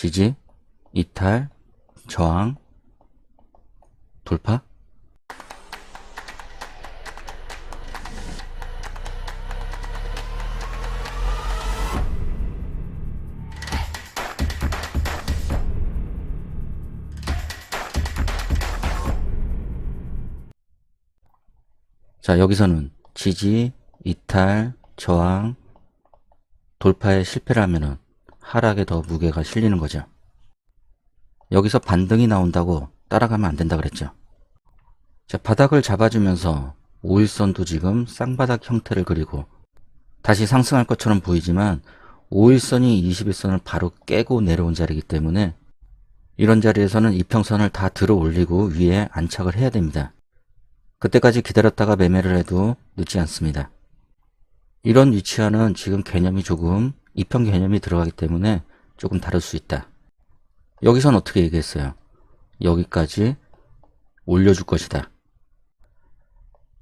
지지, 이탈, 저항, 돌파? 자, 여기서는 지지, 이탈, 저항, 돌파에 실패를 하면은 하락에 더 무게가 실리는 거죠. 여기서 반등이 나온다고 따라가면 안 된다 그랬죠. 자, 바닥을 잡아주면서 5일선도 지금 쌍바닥 형태를 그리고 다시 상승할 것처럼 보이지만 5일선이 21선을 바로 깨고 내려온 자리이기 때문에 이런 자리에서는 이평선을 다 들어 올리고 위에 안착을 해야 됩니다. 그때까지 기다렸다가 매매를 해도 늦지 않습니다. 이런 위치와는 지금 개념이 조금 이평 개념이 들어가기 때문에 조금 다를 수 있다. 여기선 어떻게 얘기했어요? 여기까지 올려줄 것이다.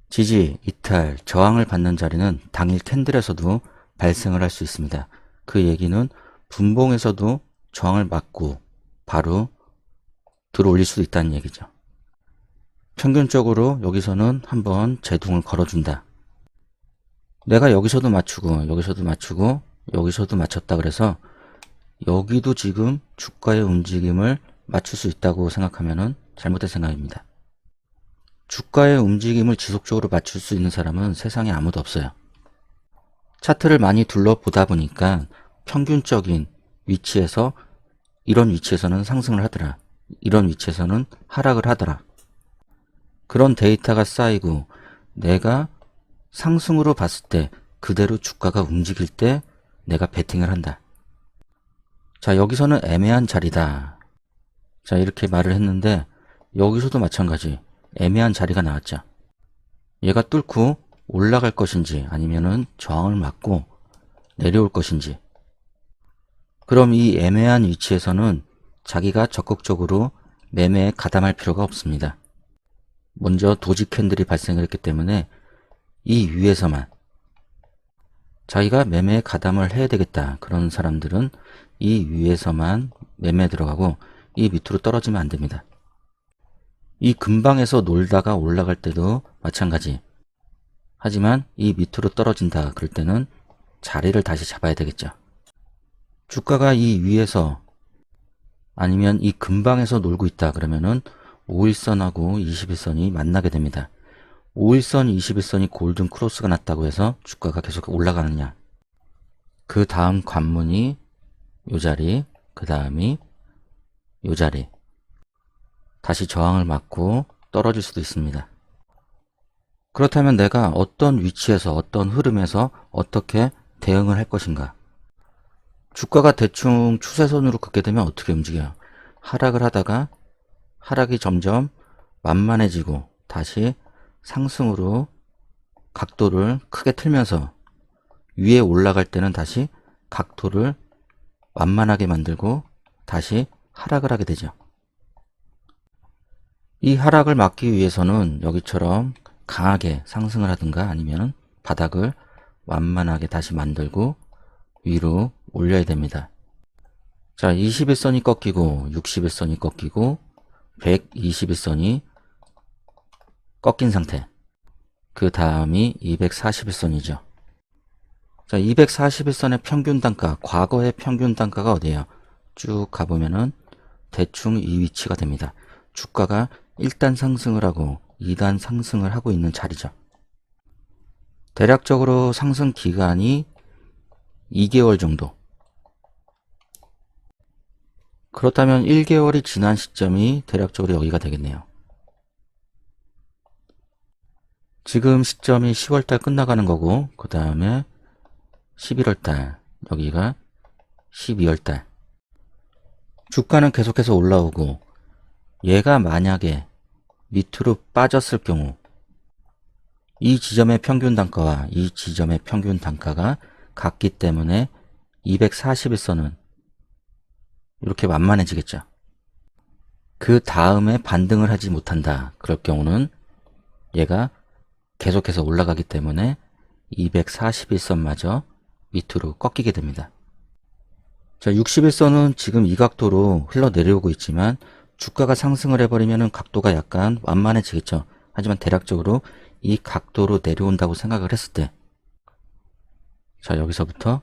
지지, 이탈, 저항을 받는 자리는 당일 캔들에서도 발생을 할 수 있습니다. 그 얘기는 분봉에서도 저항을 맞고 바로 들어올릴 수도 있다는 얘기죠. 평균적으로 여기서는 한번 제동을 걸어준다. 내가 여기서도 맞추고 여기서도 맞추고 여기서도 맞췄다 그래서 여기도 지금 주가의 움직임을 맞출 수 있다고 생각하면 잘못된 생각입니다. 주가의 움직임을 지속적으로 맞출 수 있는 사람은 세상에 아무도 없어요. 차트를 많이 둘러보다 보니까 평균적인 위치에서 이런 위치에서는 상승을 하더라. 이런 위치에서는 하락을 하더라. 그런 데이터가 쌓이고 내가 상승으로 봤을 때 그대로 주가가 움직일 때 내가 베팅을 한다. 자, 여기서는 애매한 자리다. 자, 이렇게 말을 했는데 여기서도 마찬가지 애매한 자리가 나왔죠. 얘가 뚫고 올라갈 것인지 아니면은 저항을 맞고 내려올 것인지. 그럼 이 애매한 위치에서는 자기가 적극적으로 매매에 가담할 필요가 없습니다. 먼저 도지 캔들이 발생을 했기 때문에 이 위에서만 자기가 매매에 가담을 해야 되겠다. 그런 사람들은 이 위에서만 매매 들어가고 이 밑으로 떨어지면 안 됩니다. 이 근방에서 놀다가 올라갈 때도 마찬가지. 하지만 이 밑으로 떨어진다. 그럴 때는 자리를 다시 잡아야 되겠죠. 주가가 이 위에서 아니면 이 근방에서 놀고 있다. 그러면은 5일선하고 21선이 만나게 됩니다. 5일선, 21선이 골든 크로스가 났다고 해서 주가가 계속 올라가느냐. 그 다음 관문이 요 자리, 그 다음이 요 자리. 다시 저항을 맞고 떨어질 수도 있습니다. 그렇다면 내가 어떤 위치에서 어떤 흐름에서 어떻게 대응을 할 것인가. 주가가 대충 추세선으로 긋게 되면 어떻게 움직여요? 하락을 하다가 하락이 점점 만만해지고 다시 상승으로 각도를 크게 틀면서 위에 올라갈 때는 다시 각도를 완만하게 만들고 다시 하락을 하게 되죠. 이 하락을 막기 위해서는 여기처럼 강하게 상승을 하든가 아니면 바닥을 완만하게 다시 만들고 위로 올려야 됩니다. 자, 21선이 꺾이고 61선이 꺾이고 121선이 꺾인 상태. 그 다음이 241선이죠. 자, 241선의 평균 단가, 과거의 평균 단가가 어디예요? 쭉 가보면은 대충 이 위치가 됩니다. 주가가 1단 상승을 하고 2단 상승을 하고 있는 자리죠. 대략적으로 상승 기간이 2개월 정도. 그렇다면 1개월이 지난 시점이 대략적으로 여기가 되겠네요. 지금 시점이 10월달 끝나가는 거고 그 다음에 11월달, 여기가 12월달. 주가는 계속해서 올라오고 얘가 만약에 밑으로 빠졌을 경우 이 지점의 평균 단가와 이 지점의 평균 단가가 같기 때문에 241선은 이렇게 완만해지겠죠. 그 다음에 반등을 하지 못한다. 그럴 경우는 얘가 계속해서 올라가기 때문에 241선마저 밑으로 꺾이게 됩니다. 자, 61선은 지금 이 각도로 흘러내려오고 있지만 주가가 상승을 해버리면 각도가 약간 완만해지겠죠. 하지만 대략적으로 이 각도로 내려온다고 생각을 했을 때, 자, 여기서부터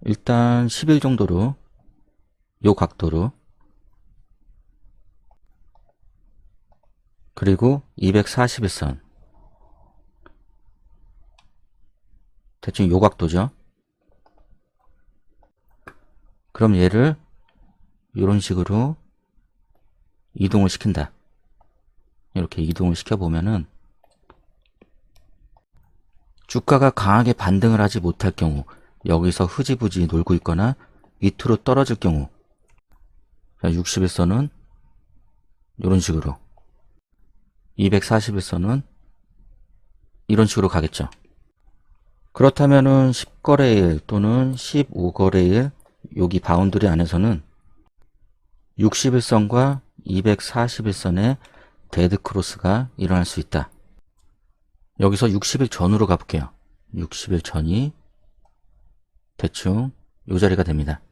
일단 10일 정도로 요 각도로, 그리고 241선 대충 요 각도죠. 그럼 얘를 이런 식으로 이동을 시킨다. 이렇게 이동을 시켜보면은 주가가 강하게 반등을 하지 못할 경우, 여기서 흐지부지 놀고 있거나 밑으로 떨어질 경우, 61선은 이런 식으로, 241선은 이런 식으로 가겠죠. 그렇다면은 10거래일 또는 15거래일 여기 바운드리 안에서는 61선과 241선의 데드크로스가 일어날 수 있다. 여기서 60일 전으로 가볼게요. 60일 전이 대충 요 자리가 됩니다.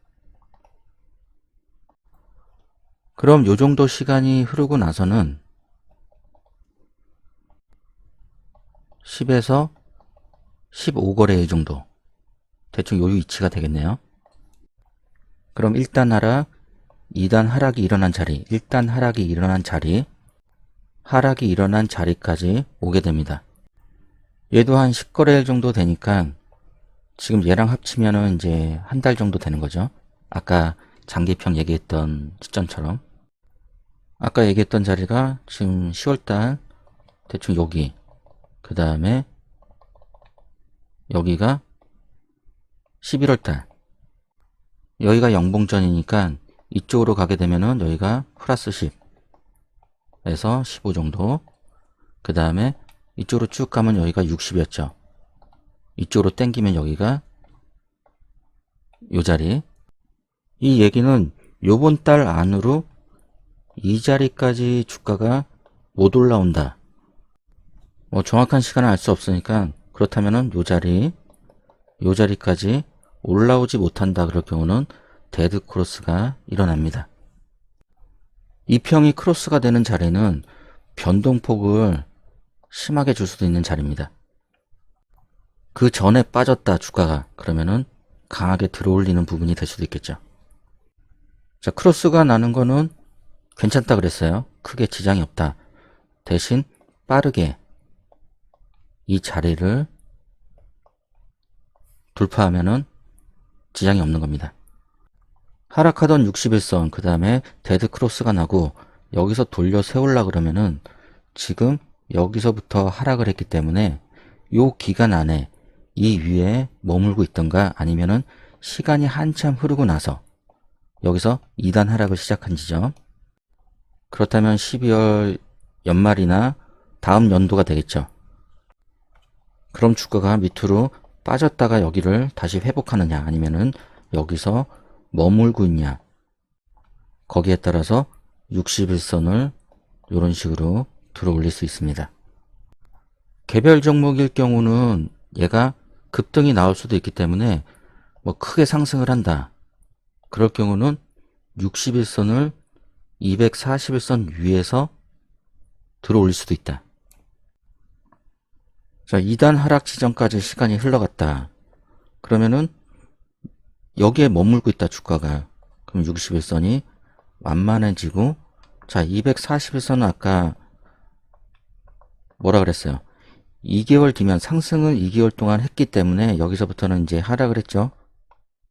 그럼 요 정도 시간이 흐르고 나서는 10에서 15거래일 정도 대충 요 위치가 되겠네요. 그럼 1단 하락, 2단 하락이 일어난 자리, 1단 하락이 일어난 자리, 하락이 일어난 자리까지 오게 됩니다. 얘도 한 10거래일 정도 되니까 지금 얘랑 합치면은 이제 한 달 정도 되는 거죠. 아까 장기평 얘기했던 시점처럼. 아까 얘기했던 자리가 지금 10월달 대충 여기, 그 다음에 여기가 11월달, 여기가 영봉전이니까 이쪽으로 가게 되면은 여기가 플러스 10에서 15 정도, 그 다음에 이쪽으로 쭉 가면 여기가 60이었죠. 이쪽으로 당기면 여기가 요 자리. 이 얘기는 요번 달 안으로 이 자리까지 주가가 못 올라온다. 뭐 정확한 시간은 알 수 없으니까, 그렇다면은 요 자리까지 올라오지 못한다. 그럴 경우는 데드 크로스가 일어납니다. 이 평이 크로스가 되는 자리는 변동폭을 심하게 줄 수도 있는 자리입니다. 그 전에 빠졌다 주가가, 그러면은 강하게 들어올리는 부분이 될 수도 있겠죠. 자, 크로스가 나는 거는 괜찮다 그랬어요. 크게 지장이 없다. 대신 빠르게 이 자리를 돌파하면은 지장이 없는 겁니다. 하락하던 61선, 그 다음에 데드 크로스가 나고 여기서 돌려 세우려 그러면은 지금 여기서부터 하락을 했기 때문에 요 기간 안에 이 위에 머물고 있던가, 아니면은 시간이 한참 흐르고 나서 여기서 2단 하락을 시작한 지점, 그렇다면 12월 연말이나 다음 연도가 되겠죠. 그럼 주가가 밑으로 빠졌다가 여기를 다시 회복하느냐, 아니면은 여기서 머물고 있냐, 거기에 따라서 61선을 이런 식으로 들어 올릴 수 있습니다. 개별 종목일 경우는 얘가 급등이 나올 수도 있기 때문에 뭐 크게 상승을 한다. 그럴 경우는 61선을 241선 위에서 들어 올릴 수도 있다. 자, 2단 하락 지점까지 시간이 흘러갔다. 그러면은 여기에 머물고 있다 주가가. 그럼 61선이 완만해지고, 자, 241선은 아까 뭐라 그랬어요? 2개월 뒤면, 상승을 2개월 동안 했기 때문에 여기서부터는 이제 하락을 했죠.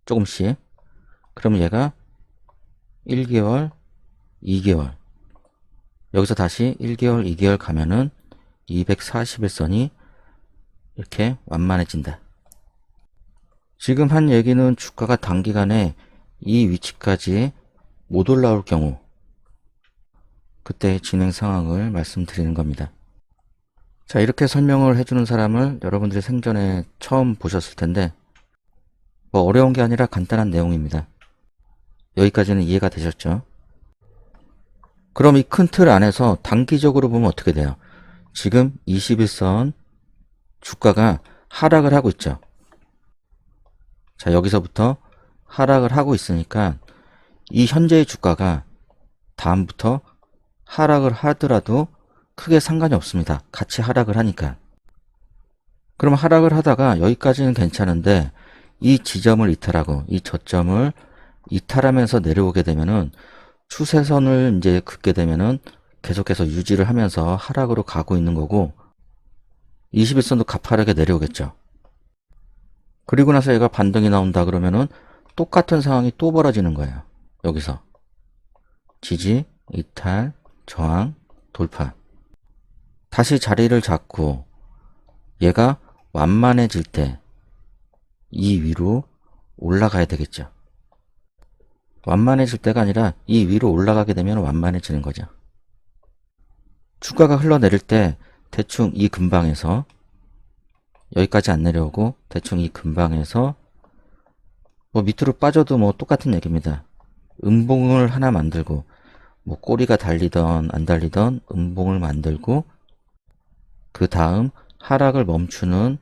조금씩. 그럼 얘가 1개월, 2개월, 여기서 다시 1개월, 2개월 가면은 241선이 이렇게 완만해진다. 지금 한 얘기는 주가가 단기간에 이 위치까지 못 올라올 경우, 그때 진행 상황을 말씀드리는 겁니다. 자, 이렇게 설명을 해주는 사람을 여러분들이 생전에 처음 보셨을 텐데, 뭐 어려운 게 아니라 간단한 내용입니다. 여기까지는 이해가 되셨죠? 그럼 이 큰 틀 안에서 단기적으로 보면 어떻게 돼요? 지금 21선 주가가 하락을 하고 있죠. 자, 여기서부터 하락을 하고 있으니까 이 현재의 주가가 다음부터 하락을 하더라도 크게 상관이 없습니다. 같이 하락을 하니까. 그럼 하락을 하다가 여기까지는 괜찮은데 이 지점을 이탈하고 이 저점을 이탈하면서 내려오게 되면은 추세선을 이제 긋게 되면은 계속해서 유지를 하면서 하락으로 가고 있는 거고 21선도 가파르게 내려오겠죠. 그리고 나서 얘가 반등이 나온다 그러면은 똑같은 상황이 또 벌어지는 거예요. 여기서 지지, 이탈, 저항, 돌파. 다시 자리를 잡고 얘가 완만해질 때 이 위로 올라가야 되겠죠. 완만해질 때가 아니라 이 위로 올라가게 되면 완만해지는 거죠. 주가가 흘러내릴 때 대충 이 근방에서 여기까지 안 내려오고 대충 이 근방에서 뭐 밑으로 빠져도 뭐 똑같은 얘기입니다. 음봉을 하나 만들고 뭐 꼬리가 달리던 안 달리던 음봉을 만들고 그 다음 하락을 멈추는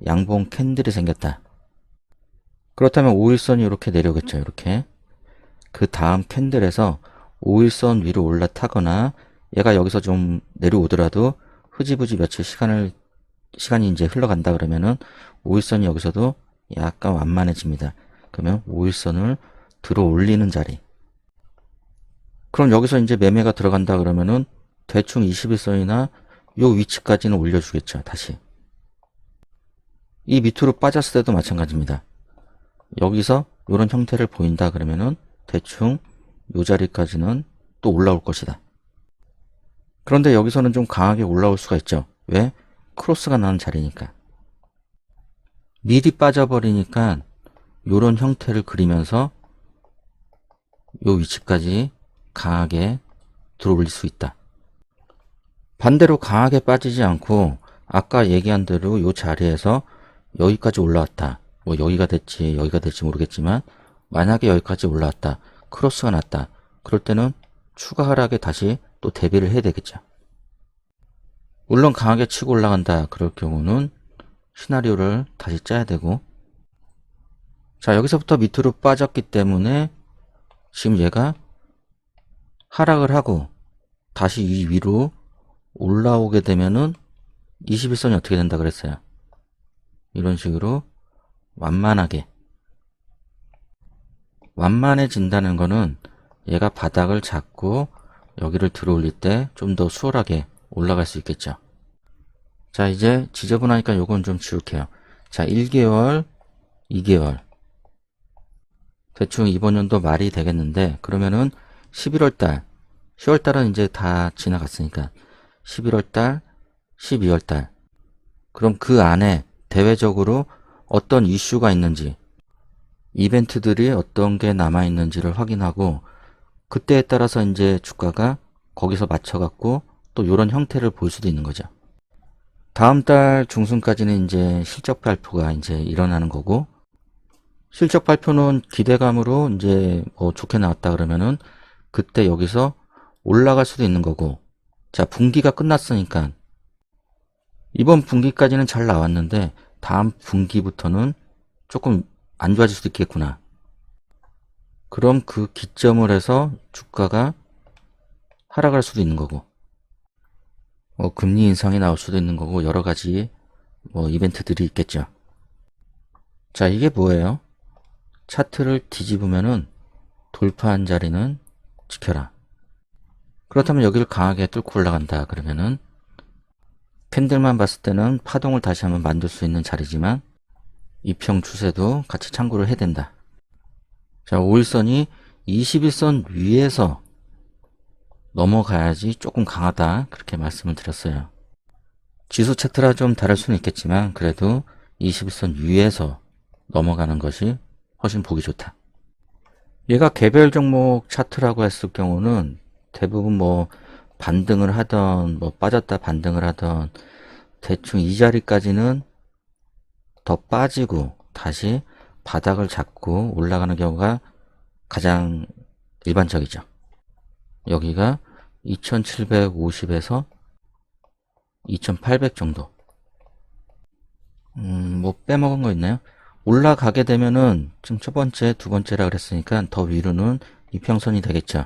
양봉 캔들이 생겼다. 그렇다면 5일선이 이렇게 내려오겠죠. 이렇게. 그 다음 캔들에서 5일선 위로 올라타거나 얘가 여기서 좀 내려오더라도 흐지부지 며칠 시간이 이제 흘러간다 그러면은 5일선이 여기서도 약간 완만해집니다. 그러면 5일선을 들어 올리는 자리. 그럼 여기서 이제 매매가 들어간다 그러면은 대충 21선이나 요 위치까지는 올려주겠죠. 다시. 이 밑으로 빠졌을 때도 마찬가지입니다. 여기서 이런 형태를 보인다 그러면은 대충 요 자리까지는 또 올라올 것이다. 그런데 여기서는 좀 강하게 올라올 수가 있죠. 왜? 크로스가 나는 자리니까. 미리 빠져버리니까 요런 형태를 그리면서 요 위치까지 강하게 들어올릴 수 있다. 반대로 강하게 빠지지 않고 아까 얘기한 대로 요 자리에서 여기까지 올라왔다. 뭐 여기가 될지 모르겠지만 만약에 여기까지 올라왔다. 크로스가 났다. 그럴 때는 추가 하락에 다시 또 대비를 해야 되겠죠. 물론 강하게 치고 올라간다. 그럴 경우는 시나리오를 다시 짜야 되고 자 여기서부터 밑으로 빠졌기 때문에 지금 얘가 하락을 하고 다시 이 위로 올라오게 되면은 21선이 어떻게 된다 그랬어요. 이런 식으로 완만해진다는 거는 얘가 바닥을 잡고 여기를 들어올릴 때 좀 더 수월하게 올라갈 수 있겠죠. 자 이제 지저분하니까 요건 좀 지울게요. 자 1개월, 2개월 대충 이번 연도 말이 되겠는데 그러면은 11월달 10월달은 이제 다 지나갔으니까 11월달, 12월달 그럼 그 안에 대외적으로 어떤 이슈가 있는지 이벤트들이 어떤 게 남아있는지를 확인하고 그때에 따라서 이제 주가가 거기서 맞춰갖고 또 이런 형태를 볼 수도 있는 거죠. 다음 달 중순까지는 이제 실적 발표가 이제 일어나는 거고 실적 발표는 기대감으로 이제 뭐 좋게 나왔다 그러면은 그때 여기서 올라갈 수도 있는 거고 자 분기가 끝났으니까 이번 분기까지는 잘 나왔는데 다음 분기부터는 조금 안 좋아질 수도 있겠구나. 그럼 그 기점을 해서 주가가 하락할 수도 있는 거고 금리 인상이 나올 수도 있는 거고 여러 가지 이벤트들이 있겠죠. 자 이게 뭐예요? 차트를 뒤집으면은 돌파한 자리는 지켜라. 그렇다면 여기를 강하게 뚫고 올라간다 그러면은 캔들만 봤을 때는 파동을 다시 한번 만들 수 있는 자리지만 이평 추세도 같이 참고를 해야 된다. 자 5일선이 21선 위에서 넘어가야지 조금 강하다 그렇게 말씀을 드렸어요. 지수 차트라 좀 다를 수는 있겠지만 그래도 21선 위에서 넘어가는 것이 훨씬 보기 좋다. 얘가 개별 종목 차트라고 했을 경우는 대부분 뭐 반등을 하던 뭐 빠졌다 반등을 하던 대충 이 자리까지는 더 빠지고 다시 바닥을 잡고 올라가는 경우가 가장 일반적이죠. 여기가 2750에서 2800 정도. 뭐 빼먹은 거 있나요? 올라가게 되면은 지금 첫 번째, 두 번째라 그랬으니까 더 위로는 이평선이 되겠죠.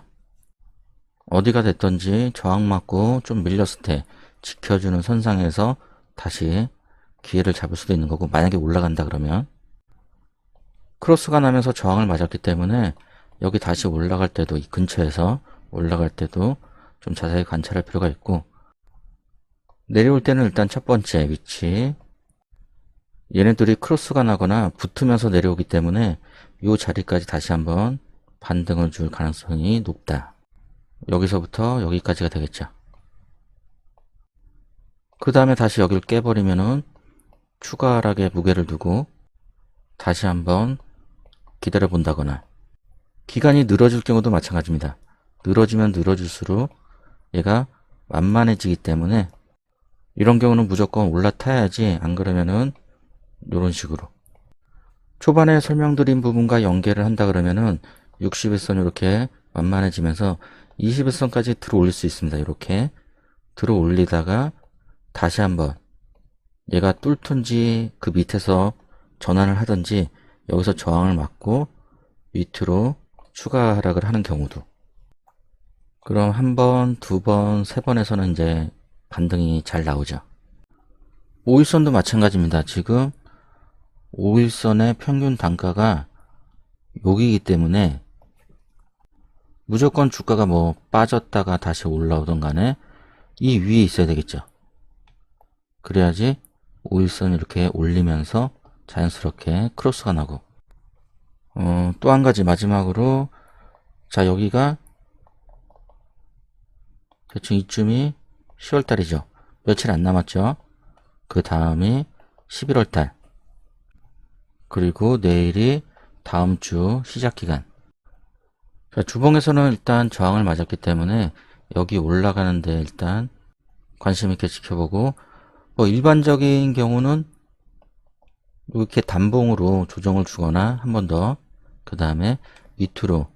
어디가 됐던지 저항 맞고 좀 밀렸을 때 지켜주는 선상에서 다시 기회를 잡을 수도 있는 거고, 만약에 올라간다 그러면 크로스가 나면서 저항을 맞았기 때문에 여기 다시 올라갈 때도, 이 근처에서 올라갈 때도 좀 자세히 관찰할 필요가 있고, 내려올 때는 일단 첫 번째 위치, 얘네들이 크로스가 나거나 붙으면서 내려오기 때문에 이 자리까지 다시 한번 반등을 줄 가능성이 높다. 여기서부터 여기까지가 되겠죠. 그 다음에 다시 여기를 깨버리면은 추가 하락에 무게를 두고 다시 한번 기다려 본다거나, 기간이 늘어질 경우도 마찬가지입니다. 늘어지면 늘어질수록 얘가 완만해지기 때문에 이런 경우는 무조건 올라타야지, 안 그러면은 이런 식으로 초반에 설명드린 부분과 연계를 한다 그러면은 60일선 이렇게 완만해지면서 21선까지 들어 올릴 수 있습니다. 이렇게 들어 올리다가 다시 한번 얘가 뚫든지 그 밑에서 전환을 하든지 여기서 저항을 맞고 밑으로 추가 하락을 하는 경우도, 그럼 한 번, 두 번, 세 번에서는 이제 반등이 잘 나오죠. 5일선도 마찬가지입니다. 지금 5일선의 평균 단가가 여기이기 때문에 무조건 주가가 뭐 빠졌다가 다시 올라오던 간에 이 위에 있어야 되겠죠. 그래야지 5일선 이렇게 올리면서 자연스럽게 크로스가 나고, 또 한 가지 마지막으로, 자, 여기가 대충 이쯤이 10월달이죠. 며칠 안 남았죠. 그 다음이 11월달, 그리고 내일이 다음 주 시작 기간. 자, 주봉에서는 일단 저항을 맞았기 때문에 여기 올라가는데 일단 관심 있게 지켜보고, 뭐 일반적인 경우는 이렇게 단봉으로 조정을 주거나 한 번 더, 그 다음에 밑으로,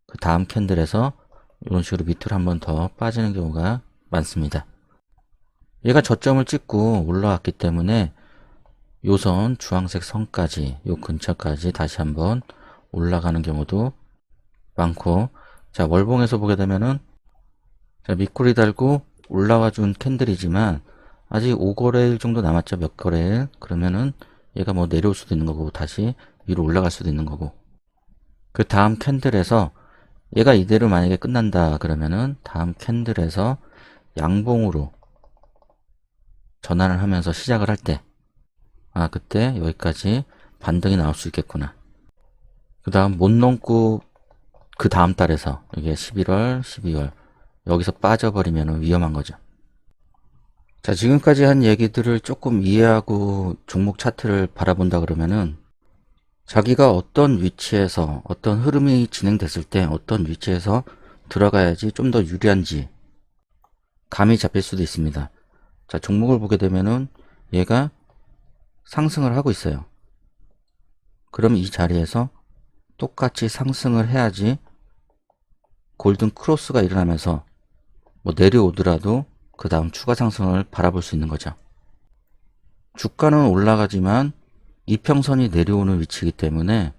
그 다음 캔들에서 이런 식으로 밑으로 한 번 더 빠지는 경우가 많습니다. 얘가 저점을 찍고 올라왔기 때문에 요선 주황색 선까지, 요 근처까지 다시 한번 올라가는 경우도 많고, 자, 월봉에서 보게 되면은, 자, 밑꼬리 달고 올라와 준 캔들이지만 아직 5거래일 정도 남았죠. 몇 거래일. 그러면은 얘가 뭐 내려올 수도 있는 거고 다시 위로 올라갈 수도 있는 거고, 그 다음 캔들에서 얘가 이대로 만약에 끝난다 그러면은 다음 캔들에서 양봉으로 전환을 하면서 시작을 할 때, 아, 그때 여기까지 반등이 나올 수 있겠구나. 그 다음 못 넘고 그 다음 달에서, 이게 11월, 12월, 여기서 빠져버리면 위험한 거죠. 자, 지금까지 한 얘기들을 조금 이해하고 종목 차트를 바라본다 그러면은 자기가 어떤 위치에서 어떤 흐름이 진행됐을 때 어떤 위치에서 들어가야지 좀 더 유리한지 감이 잡힐 수도 있습니다. 자, 종목을 보게 되면은 얘가 상승을 하고 있어요. 그럼 이 자리에서 똑같이 상승을 해야지 골든 크로스가 일어나면서 뭐 내려오더라도 그 다음 추가 상승을 바라볼 수 있는 거죠. 주가는 올라가지만 이평선이 내려오는 위치이기 때문에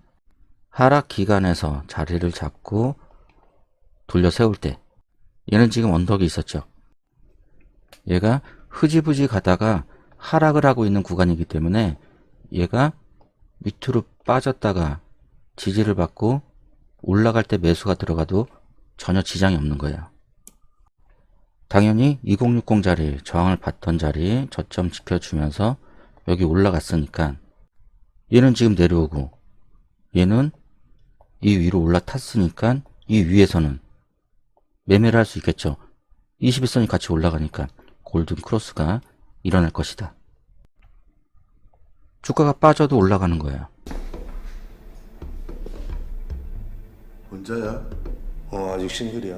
하락 기간에서 자리를 잡고 돌려 세울 때, 얘는 지금 언덕이 있었죠. 얘가 흐지부지 가다가 하락을 하고 있는 구간이기 때문에 얘가 밑으로 빠졌다가 지지를 받고 올라갈 때 매수가 들어가도 전혀 지장이 없는 거예요. 당연히 2060 자리, 저항을 받던 자리 저점 지켜주면서 여기 올라갔으니까 얘는 지금 내려오고 얘는 이 위로 올라탔으니까 이 위에서는 매매를 할 수 있겠죠. 21선이 같이 올라가니까 골든 크로스가 일어날 것이다. 주가가 빠져도 올라가는 거예요. 혼자야? 아직 싱글이야.